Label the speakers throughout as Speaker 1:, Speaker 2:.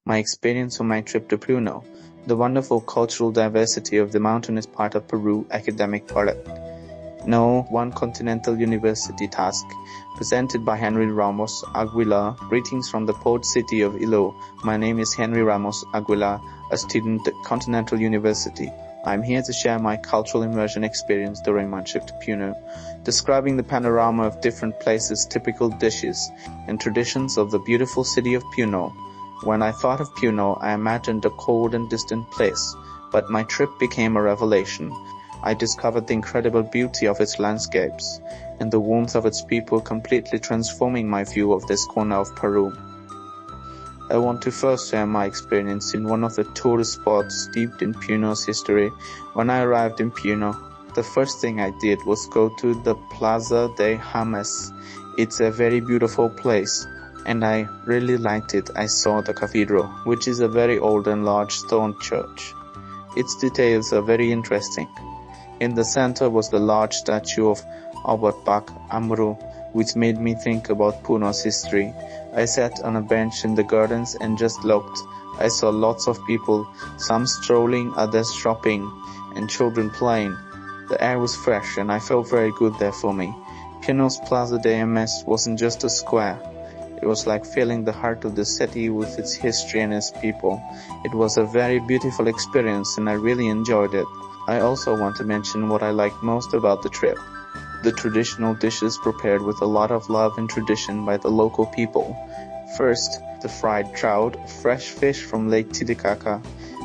Speaker 1: my experience on my trip to Puno, the wonderful cultural diversity of the mountainous part of Peru, academic product. No one continental university task, presented by Henry Ramos Aguilar. Greetings from the port city of Ilo. My name is Henry Ramos Aguilar, a student at Continental University. I'm here to share my cultural immersion experience during my trip to Puno, describing the panorama of different places, typical dishes, and traditions of the beautiful city of Puno. When I thought of Puno, I imagined a cold and distant place, but my trip became a revelation. I discovered the incredible beauty of its landscapes and the warmth of its people, completely transforming my view of this corner of Peru. I want to first share my experience in one of the tourist spots steeped in Puno's history. When I arrived in Puno, the first thing I did was go to the Plaza de James. It's a very beautiful place, and I really liked it. I saw the cathedral, which is a very old and large stone church. Its details are very interesting. In the center was the large statue of Albert Bach Amru, which made me think about Puno's history. I sat on a bench in the gardens and just looked. I saw lots of people, some strolling, others shopping, and children playing. The air was fresh and I felt very good there for me. Puno's Plaza de James wasn't just a square. It was like feeling the heart of the city with its history and its people. It was a very beautiful experience and I really enjoyed it. I also want to mention what I liked most about the trip. The traditional dishes prepared with a lot of love and tradition by the local people. First, the fried trout, fresh fish from Lake Titicaca.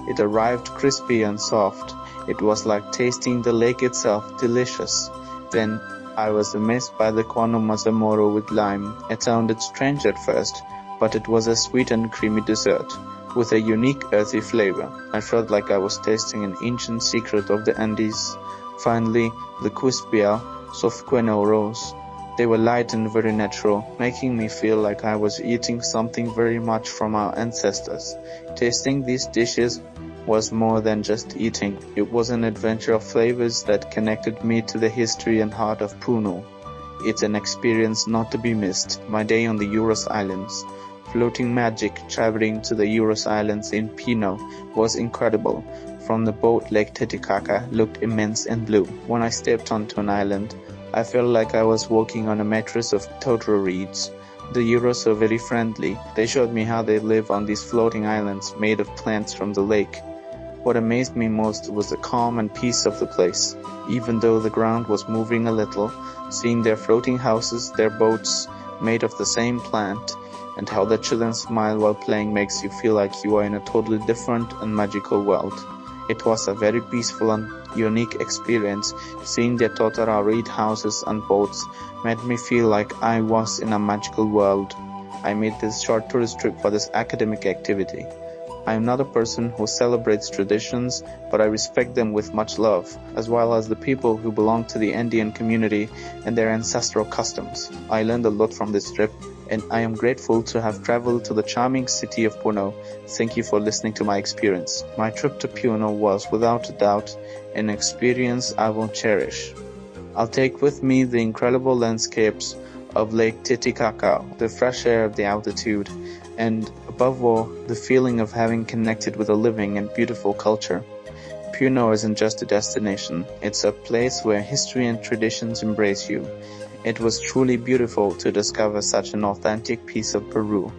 Speaker 1: It arrived crispy and soft. It was like tasting the lake itself, delicious. Then, I was amazed by the guano mazamorro with lime. It sounded strange at first, but it was a sweet and creamy dessert with a unique earthy flavor. I felt like I was tasting an ancient secret of the Andes. Finally, the cuspia, soft quinoa rolls. They were light and very natural, making me feel like I was eating something very much from our ancestors. Tasting these dishes was more than just eating. It was an adventure of flavors that connected me to the history and heart of Puno. It's an experience not to be missed. My day on the Uros Islands. Floating magic traveling to the Uros Islands in Puno was incredible. From the boat, Lake Titicaca looked immense and blue. When I stepped onto an island, I felt like I was walking on a mattress of totara reeds. The Euros are very friendly. They showed me how they live on these floating islands made of plants from the lake. What amazed me most was the calm and peace of the place. Even though the ground was moving a little, seeing their floating houses, their boats made of the same plant, and how the children smile while playing makes you feel like you are in a totally different and magical world. It was a very peaceful and unique experience. Seeing their totara reed houses and boats made me feel like I was in a magical world. I made this short tourist trip for this academic activity. I am not a person who celebrates traditions, but I respect them with much love, as well as the people who belong to the Andean community and their ancestral customs. I learned a lot from this trip, and I am grateful to have traveled to the charming city of Puno. Thank you for listening to my experience. My trip to Puno was, without a doubt, an experience I will cherish. I'll take with me the incredible landscapes of Lake Titicaca, the fresh air of the altitude, and above all, the feeling of having connected with a living and beautiful culture. Puno isn't just a destination, it's a place where history and traditions embrace you. It was truly beautiful to discover such an authentic piece of Peru.